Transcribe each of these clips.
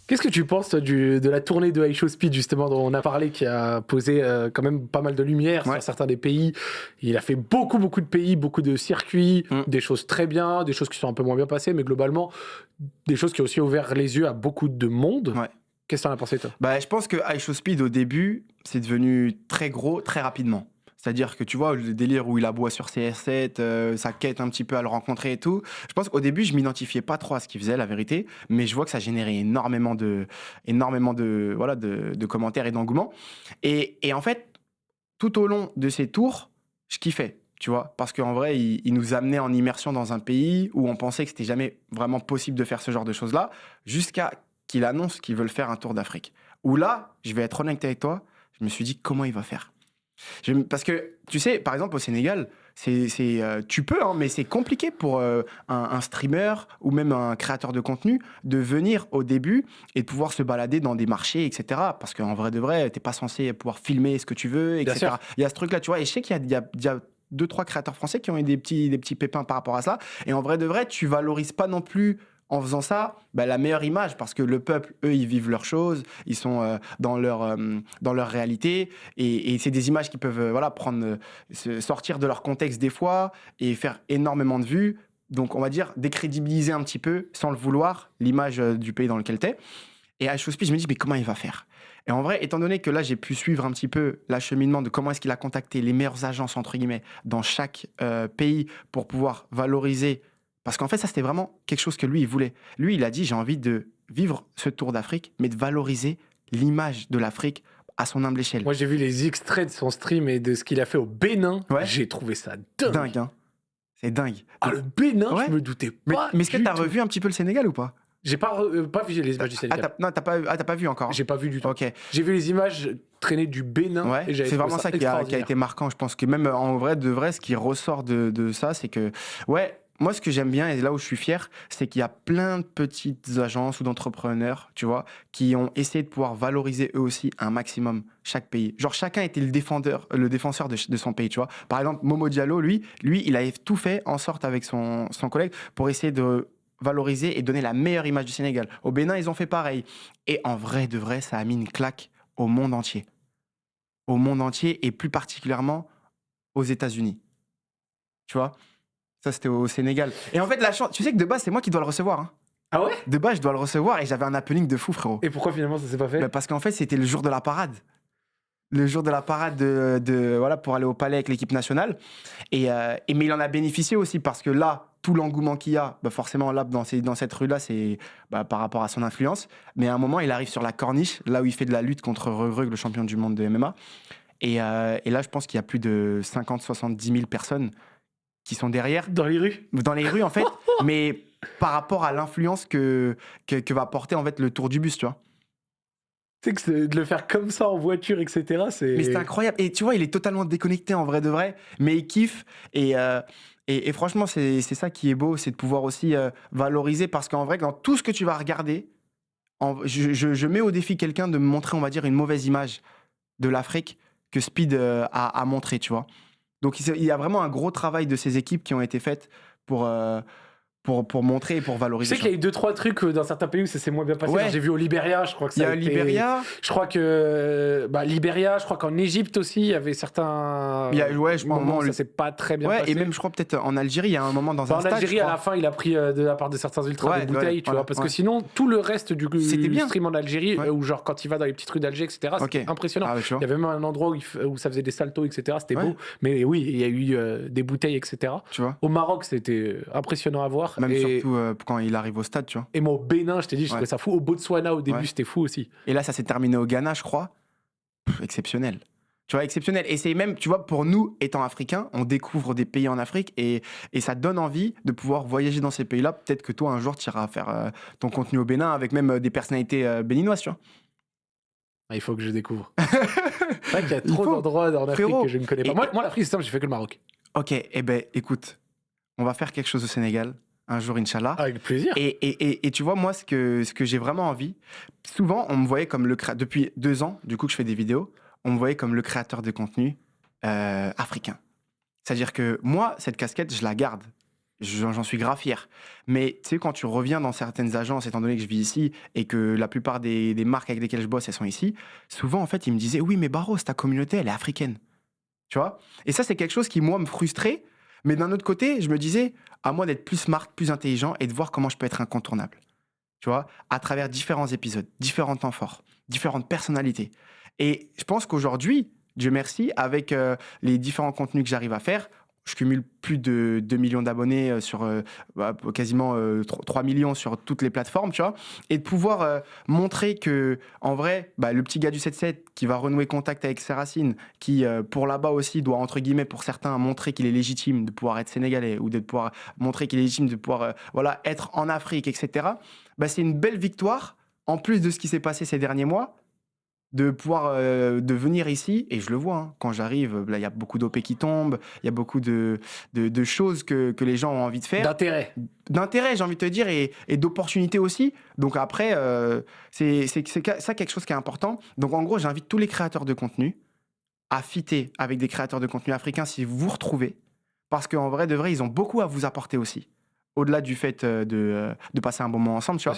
Qu'est-ce que tu penses toi, de la tournée de High Show Speed justement dont on a parlé, qui a posé quand même pas mal de lumière sur certains des pays. Il a fait beaucoup de pays, beaucoup de circuits, des choses très bien, des choses qui sont un peu moins bien passées, mais globalement des choses qui ont aussi ouvert les yeux à beaucoup de monde. Ouais. Qu'est-ce que t'en as pensé toi? Je pense que High Show Speed au début, c'est devenu très gros, très rapidement. C'est-à-dire que tu vois, le délire où il aboie sur CS7, ça quête un petit peu à le rencontrer et tout. Je pense qu'au début, je m'identifiais pas trop à ce qu'il faisait, la vérité, mais je vois que ça générait énormément de commentaires et d'engouement. Et en fait, tout au long de ces tours, je kiffais, tu vois, parce qu'en vrai, il nous amenait en immersion dans un pays où on pensait que c'était jamais vraiment possible de faire ce genre de choses-là, jusqu'à qu'il annonce qu'ils veulent faire un tour d'Afrique. Où là, je vais être honnête avec toi, je me suis dit comment il va faire. Parce que, tu sais, par exemple, au Sénégal, tu peux, hein, mais c'est compliqué pour un streamer ou même un créateur de contenu de venir au début et de pouvoir se balader dans des marchés, etc. Parce qu'en vrai de vrai, t'es pas censé pouvoir filmer ce que tu veux, etc. Il y a ce truc-là, tu vois. Et je sais qu'il y a 2-3 créateurs français qui ont eu des petits pépins par rapport à ça. Et en vrai de vrai, tu valorises pas non plus en faisant ça, la meilleure image, parce que le peuple, eux, ils vivent leurs choses, ils sont dans leur réalité, et c'est des images qui peuvent sortir de leur contexte des fois, et faire énormément de vues, donc on va dire décrédibiliser un petit peu, sans le vouloir, l'image du pays dans lequel t'es. Et à Showspeed, je me dis, mais comment il va faire? Et en vrai, étant donné que là, j'ai pu suivre un petit peu l'acheminement de comment est-ce qu'il a contacté les meilleures agences, entre guillemets, dans chaque pays pour pouvoir valoriser. Parce qu'en fait, ça, c'était vraiment quelque chose que lui, il voulait. Lui, il a dit, j'ai envie de vivre ce tour d'Afrique, mais de valoriser l'image de l'Afrique à son humble échelle. Moi, j'ai vu les extraits de son stream et de ce qu'il a fait au Bénin. Ouais. J'ai trouvé ça dingue. Dingue, hein. C'est dingue. Ah, le Bénin, je me doutais pas. Mais est-ce que t'as revu un petit peu le Sénégal ou pas? J'ai pas vu les images du Sénégal. T'as pas vu encore? J'ai pas vu du tout. Ok. J'ai vu les images traînées du Bénin. Ouais, c'est vraiment ça qui a été marquant. Je pense que même en vrai de vrai, ce qui ressort de ça, c'est que, moi, ce que j'aime bien, et là où je suis fier, c'est qu'il y a plein de petites agences ou d'entrepreneurs, tu vois, qui ont essayé de pouvoir valoriser eux aussi un maximum chaque pays. Genre, chacun était le défenseur de son pays, tu vois. Par exemple, Momo Diallo, lui, il avait tout fait en sorte avec son collègue pour essayer de valoriser et donner la meilleure image du Sénégal. Au Bénin, ils ont fait pareil. Et en vrai de vrai, ça a mis une claque au monde entier. Au monde entier et plus particulièrement aux États-Unis. Tu vois? Ça, c'était au Sénégal. Et en fait, la chance, tu sais que de base, c'est moi qui dois le recevoir. Hein. Ah ouais? De base, je dois le recevoir et j'avais un happening de fou, frérot. Et pourquoi finalement ça s'est pas fait? Parce qu'en fait, c'était le jour de la parade. Le jour de la parade pour aller au palais avec l'équipe nationale. Mais il en a bénéficié aussi parce que là, tout l'engouement qu'il y a, forcément, là, dans cette rue-là, c'est par rapport à son influence. Mais à un moment, il arrive sur la corniche, là où il fait de la lutte contre Regreg, le champion du monde de MMA. Et là, je pense qu'il y a plus de 50-70 000 personnes qui sont derrière. Dans les rues? Dans les rues, en fait. Mais par rapport à l'influence que va porter, en fait, le tour du bus, tu vois. Tu sais que de le faire comme ça en voiture, etc., c'est... Mais c'est incroyable. Et tu vois, il est totalement déconnecté en vrai de vrai, mais il kiffe. Et franchement, c'est ça qui est beau, c'est de pouvoir aussi valoriser. Parce qu'en vrai, dans tout ce que tu vas regarder, je mets au défi quelqu'un de me montrer, on va dire, une mauvaise image de l'Afrique que Speed a montré, tu vois. Donc, il y a vraiment un gros travail de ces équipes qui ont été faites pour montrer et pour valoriser. Je sais qu'il y a eu 2-3 trucs dans certains pays où ça s'est moins bien passé. Ouais. J'ai vu au Libéria, je crois que ça a été... Libéria. Je crois que Libéria, je crois qu'en Égypte aussi, il y avait certains moments où ça s'est pas très bien passé. Et même je crois peut-être en Algérie, il y a un moment dans un stade. En Algérie, à la fin, il a pris de la part de certains ultras des bouteilles, tu vois, parce que sinon tout le reste du stream en Algérie, où genre quand il va dans les petites rues d'Alger, etc., c'était impressionnant. Il y avait même un endroit où ça faisait des saltos, etc. C'était beau. Mais oui, il y a eu des bouteilles, etc. Tu vois. Au Maroc, c'était impressionnant à voir. Même surtout quand il arrive au stade, tu vois. Et moi, au Bénin, je t'ai dit, je trouvais ça fou. Au Botswana, au début, c'était fou aussi. Et là, ça s'est terminé au Ghana, je crois. Exceptionnel. Tu vois, exceptionnel. Et c'est même, tu vois, pour nous, étant africains, on découvre des pays en Afrique et ça donne envie de pouvoir voyager dans ces pays-là. Peut-être que toi, un jour, tu iras faire ton contenu au Bénin avec même des personnalités béninoises, tu vois. Il faut que je découvre. C'est vrai qu'il y a trop d'endroits en Afrique que je ne connais pas. Moi, l'Afrique, c'est simple, j'ai fait que le Maroc. Ok, écoute, on va faire quelque chose au Sénégal. Un jour, Inch'Allah. Avec plaisir. Et tu vois, moi, ce que j'ai vraiment envie, souvent, on me voyait comme depuis 2 ans, du coup, que je fais des vidéos, on me voyait comme le créateur de contenu africain. C'est-à-dire que moi, cette casquette, je la garde. j'en suis grave fier. Mais tu sais, quand tu reviens dans certaines agences, étant donné que je vis ici et que la plupart des marques avec lesquelles je bosse, elles sont ici, souvent, en fait, ils me disaient, oui, mais Barros, ta communauté, elle est africaine. Tu vois? Et ça, c'est quelque chose qui, moi, me frustrait. Mais d'un autre côté, je me disais, à moi d'être plus smart, plus intelligent et de voir comment je peux être incontournable. Tu vois? À travers différents épisodes, différents temps forts, différentes personnalités. Et je pense qu'aujourd'hui, Dieu merci, avec les différents contenus que j'arrive à faire, je cumule plus de 2 millions d'abonnés sur quasiment 3 millions sur toutes les plateformes, tu vois. Et de pouvoir montrer que, en vrai, le petit gars du 7-7 qui va renouer contact avec ses racines, qui, pour là-bas aussi, doit, entre guillemets, pour certains, montrer qu'il est légitime de pouvoir être sénégalais ou de pouvoir montrer qu'il est légitime de pouvoir voilà, être en Afrique, etc. C'est une belle victoire, en plus de ce qui s'est passé ces derniers mois, de pouvoir de venir ici, et je le vois, hein, quand j'arrive, là, il y a beaucoup d'OP qui tombent, il y a beaucoup de choses que les gens ont envie de faire. D'intérêt, j'ai envie de te dire, et d'opportunités aussi. Donc après, c'est ça quelque chose qui est important. Donc en gros, j'invite tous les créateurs de contenu à fitter avec des créateurs de contenu africains si vous vous retrouvez, parce qu'en vrai, de vrai, ils ont beaucoup à vous apporter aussi. Au-delà du fait de passer un bon moment ensemble, tu vois.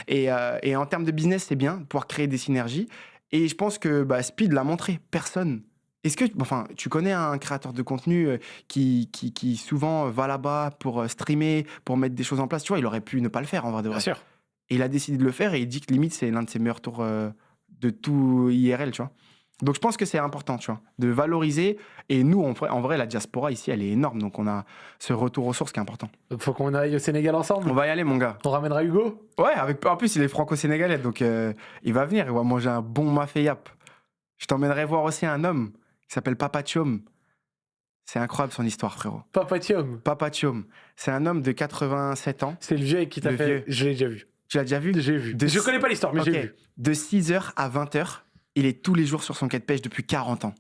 Et en termes de business, c'est bien de pouvoir créer des synergies. Et je pense que Speed l'a montré. Personne. Est-ce que, tu connais un créateur de contenu qui souvent va là-bas pour streamer, pour mettre des choses en place? Tu vois, il aurait pu ne pas le faire en vrai de vrai. Bien sûr. Et il a décidé de le faire et il dit que limite, c'est l'un de ses meilleurs tours de tout IRL, tu vois. Donc je pense que c'est important, tu vois, de valoriser. Et nous, en vrai, la diaspora ici, elle est énorme. Donc on a ce retour aux sources qui est important. Donc faut qu'on aille au Sénégal ensemble. On va y aller, mon gars. On ramènera Hugo? Ouais, en plus, il est franco-sénégalais. Donc il va venir, il va manger un bon mafé yap. Je t'emmènerai voir aussi un homme qui s'appelle Papa Thiom. C'est incroyable son histoire, frérot. Papa Thiom. Papa Thiom. C'est un homme de 87 ans. C'est le vieux qui t'a fait. Je l'ai déjà vu. Tu l'as déjà vu? J'ai vu. Je connais pas l'histoire, mais j'ai vu. De 6h à 20h, il est tous les jours sur son quai de pêche depuis 40 ans.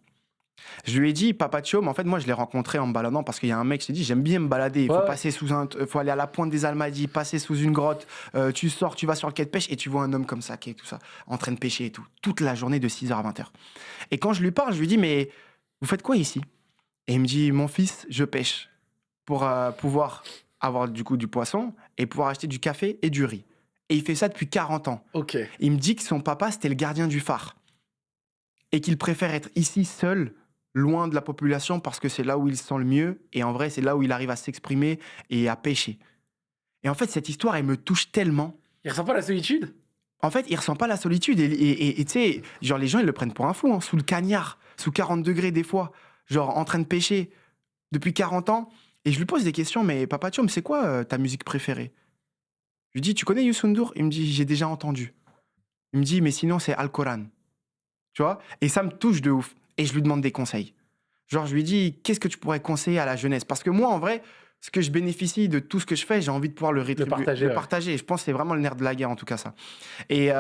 Je lui ai dit, Papa Thiom, en fait, moi, je l'ai rencontré en me baladant parce qu'il y a un mec qui s'est dit, j'aime bien me balader. Il faut aller à la pointe des Almadies, passer sous une grotte. Tu sors, tu vas sur le quai de pêche et tu vois un homme comme ça, qui est tout ça, en train de pêcher et tout. Toute la journée de 6h à 20h. Et quand je lui parle, je lui dis, mais vous faites quoi ici? Et il me dit, mon fils, je pêche pour pouvoir avoir du coup du poisson et pouvoir acheter du café et du riz. Et il fait ça depuis 40 ans. Ok. Il me dit que son papa, c'était le gardien du phare. Et qu'il préfère être ici seul, loin de la population, parce que c'est là où il se sent le mieux. Et en vrai, c'est là où il arrive à s'exprimer et à pêcher. Et en fait, cette histoire, elle me touche tellement. Il ressent pas la solitude? En fait, il ressent pas la solitude. Et tu sais, genre, les gens, ils le prennent pour un fou, hein, sous le cagnard, sous 40 degrés des fois, genre, en train de pêcher depuis 40 ans. Et je lui pose des questions, mais Papa Thiom, c'est quoi ta musique préférée? Je lui dis, tu connais Youssou N'Dour? Il me dit, j'ai déjà entendu. Il me dit, mais sinon, c'est Al-Coran. Tu vois? Et ça me touche de ouf. Et je lui demande des conseils. Genre, je lui dis, qu'est-ce que tu pourrais conseiller à la jeunesse? Parce que moi, en vrai, ce que je bénéficie de tout ce que je fais, j'ai envie de pouvoir le rétribuer, le partager. Et je pense que c'est vraiment le nerf de la guerre, en tout cas, ça. Et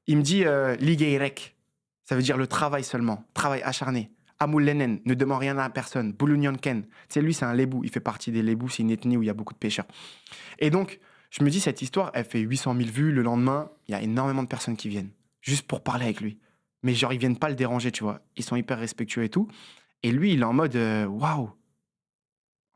il me dit, Ligeirek, ça veut dire le travail seulement, travail acharné. Amoul Lenen, ne demande rien à personne. Boulunyan Ken. Tu sais, lui, c'est un lébou. Il fait partie des lébous. C'est une ethnie où il y a beaucoup de pêcheurs. Et donc, je me dis, cette histoire, elle fait 800 000 vues. Le lendemain, il y a énormément de personnes qui viennent, juste pour parler avec lui. Mais genre, ils viennent pas le déranger, tu vois. Ils sont hyper respectueux et tout. Et lui, il est en mode, waouh.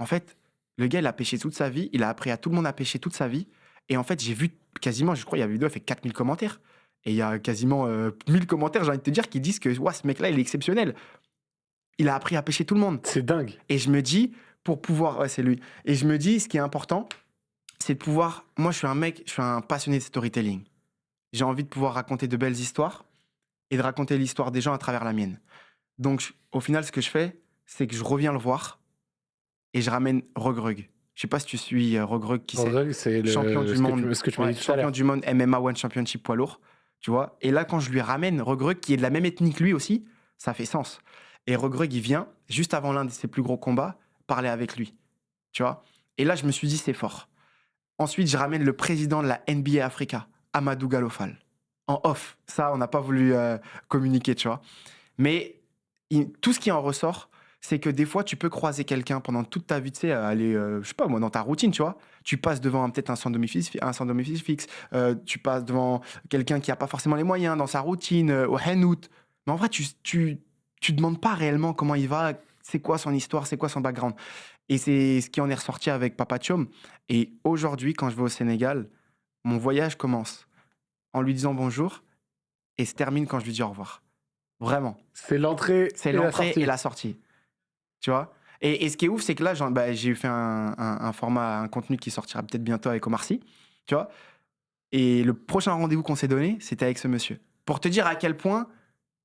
En fait, le gars, il a pêché toute sa vie. Il a appris à tout le monde à pêcher toute sa vie. Et en fait, j'ai vu quasiment, je crois, il y a une vidéo, elle fait 4000 commentaires. Et il y a quasiment 1000 commentaires, j'ai envie de te dire, qui disent que ouais, ce mec-là, il est exceptionnel. Il a appris à pêcher tout le monde. C'est dingue. Et je me dis, pour pouvoir... Ouais, c'est lui. Et je me dis, ce qui est important, c'est de pouvoir... Moi, je suis un passionné de storytelling. J'ai envie de pouvoir raconter de belles histoires et de raconter l'histoire des gens à travers la mienne. Donc, au final, ce que je fais, c'est que je reviens le voir et je ramène Regrug. Je sais pas si tu suis Regrug, qui c'est le champion du monde. Ce que tu m'as dit tout à champion l'heure. du monde MMA One Championship poids lourd. Tu vois. Et là, quand je lui ramène Regrug, qui est de la même ethnie que lui aussi, ça fait sens. Et Regrug, il vient, juste avant l'un de ses plus gros combats, parler avec lui. Tu vois. Et là, je me suis dit, c'est fort. Ensuite, je ramène le président de la NBA Africa, Amadou Galofal. En off. Ça, on n'a pas voulu communiquer, tu vois. Mais tout ce qui en ressort, c'est que des fois, tu peux croiser quelqu'un pendant toute ta vie, tu sais, aller, je sais pas moi, dans ta routine, tu vois. Tu passes devant peut-être un centre domicile fixe, tu passes devant quelqu'un qui n'a pas forcément les moyens dans sa routine, au Henout. Mais en vrai, tu demandes pas réellement comment il va, c'est quoi son histoire, c'est quoi son background. Et c'est ce qui en est ressorti avec Papa Thiom. Et aujourd'hui, quand je vais au Sénégal, mon voyage commence en lui disant bonjour et se termine quand je lui dis au revoir. Vraiment. C'est l'entrée C'est l'entrée et la sortie. Tu vois? Et ce qui est ouf, c'est que là, j'ai fait un format, un contenu qui sortira peut-être bientôt avec Omar Sy. Tu vois? Et le prochain rendez-vous qu'on s'est donné, c'était avec ce monsieur. Pour te dire à quel point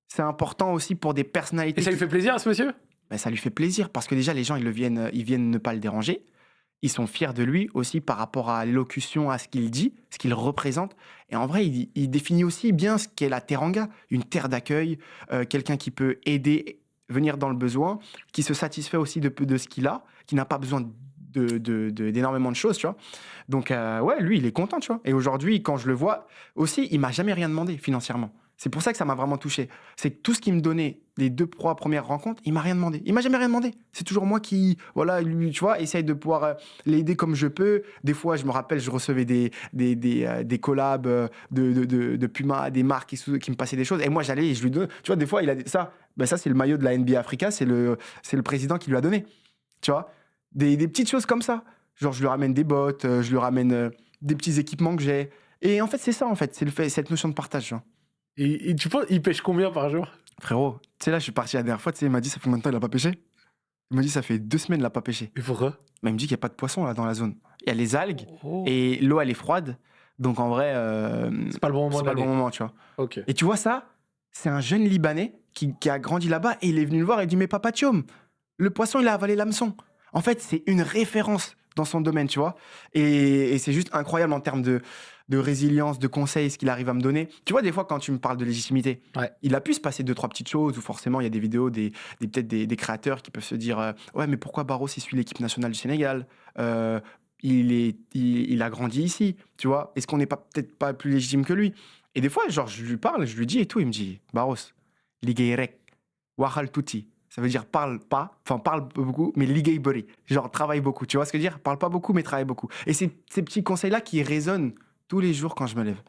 c'est important aussi pour des personnalités. Et ça lui fait plaisir à ce monsieur? Ben, ça lui fait plaisir parce que déjà, les gens, ils viennent ne pas le déranger. Ils sont fiers de lui aussi par rapport à l'élocution, à ce qu'il dit, ce qu'il représente. Et en vrai, il définit aussi bien ce qu'est la teranga, une terre d'accueil, quelqu'un qui peut aider, venir dans le besoin, qui se satisfait aussi de ce qu'il a, qui n'a pas besoin d'énormément de choses, tu vois. Donc, ouais, lui, il est content, tu vois. Et aujourd'hui, quand je le vois, aussi, il m'a jamais rien demandé financièrement. C'est pour ça que ça m'a vraiment touché. C'est que tout ce qu'il me donnait, les 2-3 premières rencontres, il m'a rien demandé. Il m'a jamais rien demandé. C'est toujours moi qui, voilà, lui, tu vois, essaye de pouvoir l'aider comme je peux. Des fois, je me rappelle, je recevais des collabs de Puma, des marques qui me passaient des choses. Et moi, j'allais et je lui donnais. Tu vois, des fois, il a ça. Ben, ça, c'est le maillot de la NBA Africa. C'est le président qui lui a donné. Tu vois, des petites choses comme ça. Genre, je lui ramène des bottes, je lui ramène des petits équipements que j'ai. Et en fait, c'est ça, en fait. C'est cette notion de partage, tu vois. Et tu penses, il pêche combien par jour? Frérot, tu sais, là, je suis parti la dernière fois, tu sais, il m'a dit, ça fait combien de temps il a pas pêché? Il m'a dit, ça fait 2 semaines, il a pas pêché. Et pourquoi? Mais il me dit qu'il n'y a pas de poisson, là, dans la zone. Il y a les algues, Oh. et l'eau, elle est froide. Donc, en vrai, C'est pas le bon moment c'est pas le bon moment, tu vois. Ok. Et tu vois ça, c'est un jeune Libanais qui a grandi là-bas, et il est venu le voir, et il dit, mais Papa Thiom, le poisson, il a avalé l'hameçon. En fait, c'est une référence dans son domaine, tu vois. Et c'est juste incroyable en termes de résilience, de conseils, ce qu'il arrive à me donner. Tu vois, des fois, quand tu me parles de légitimité, Ouais. il a pu se passer 2-3 petites choses où forcément, il y a des vidéos, peut-être des créateurs qui peuvent se dire ouais, mais pourquoi Barros, il suit l'équipe nationale du Sénégal il a grandi ici, tu vois. Est-ce qu'on n'est peut-être pas plus légitime que lui? Et des fois, genre, je lui parle, je lui dis et tout, il me dit Barros, ligeirek, wahal tuti. Ça veut dire parle beaucoup, mais liggéey bëri. Genre travaille beaucoup. Tu vois ce que je veux dire? Parle pas beaucoup, mais travaille beaucoup. Et c'est ces petits conseils-là qui résonnent tous les jours quand je me lève.